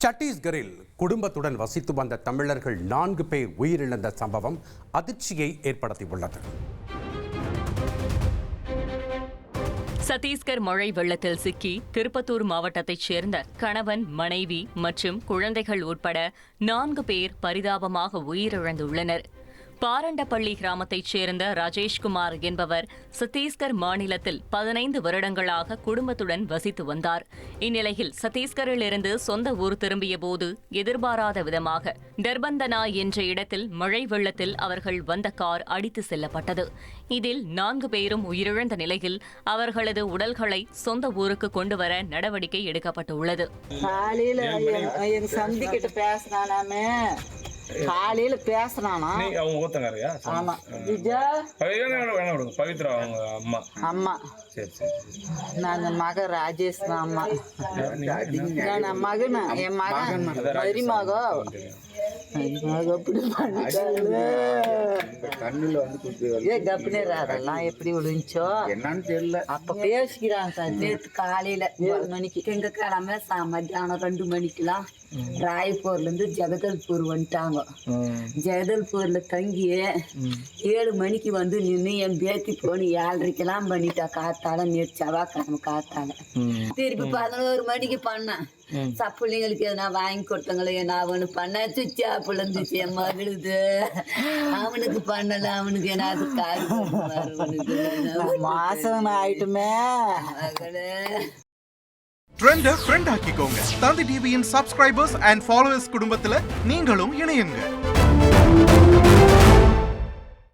சத்தீஸ்கரில் குடும்பத்துடன் வசித்து வந்த தமிழர்கள் 4 பேர் உயிரிழந்த சம்பவம் அதிர்ச்சியை ஏற்படுத்தியுள்ளது. சத்தீஸ்கர் மழை வெள்ளத்தில் சிக்கி திருப்பத்தூர் மாவட்டத்தைச் சேர்ந்த கணவன், மனைவி மற்றும் குழந்தைகள் உட்பட 4 பேர் பரிதாபமாக உயிரிழந்துள்ளனர். பாரண்டப்பள்ளி கிராமத்தைச் சேர்ந்த ராஜேஷ்குமார் என்பவர் சத்தீஸ்கர் மாநிலத்தில் 15 வருடங்களாக குடும்பத்துடன் வசித்து வந்தார். இந்நிலையில் சத்தீஸ்கரிலிருந்து சொந்த ஊர் திரும்பிய போது எதிர்பாராத விதமாக டர்பந்தனா என்ற இடத்தில் மழை வெள்ளத்தில் அவர்கள் வந்த கார் அடித்து செல்லப்பட்டது. இதில் 4 பேரும் உயிரிழந்த நிலையில் அவர்களது உடல்களை சொந்த ஊருக்கு கொண்டுவர நடவடிக்கை எடுக்கப்பட்டுள்ளது. காலையில பேசுறானா அவங்க ஊத்தங்கரையா? ஆமா, பவித்ரா அவங்க அம்மா. அம்மா சரி சரி. நான் மக ராஜேஷ் தான். அம்மா நான் மகன், என் மகன் மருமக அப்படி பண்ணிட்டாங்க. அதெல்லாம் எப்படி விழுந்துச்சோ என்னன்னு தெரியல. அப்ப பேசிக்கிறாங்க. நேற்று காலையில 1 மணிக்கு எங்க கிழமை மத்தியானம் 2 மணிக்கெல்லாம் ராய்ப்பூர்ல இருந்து ஜெகதல்பூர் வந்துட்டாங்க. ஜெகதல்பூர்ல தங்கி 7 மணிக்கு வந்து நின்று என் பேத்தி போன 7:30 பண்ணிட்டா. காத்தால நேற்று செவ்வாய்க்கிழமை காத்தால திருப்பி 11 மணிக்கு பண்ணேன். பிள்ளைங்களுக்கு எதனா வாங்கி கொடுத்தங்களே நான் ஒண்ணு பண்ண சுச்சா பிள்ளைந்துச்சு என் மகளுது. அவனுக்கு பண்ணல, அவனுக்கு ஏதாவது மாசம் ஆயிட்டுமே. ட்ரெண்ட ஃப்ரெண்ட் ஆக்கிக்கோங்க. தந்தி டிவியின் சப்ஸ்கிரைபர்ஸ் அண்ட் ஃபாலோவர்ஸ் குடும்பத்துல நீங்களும் இணையுங்க.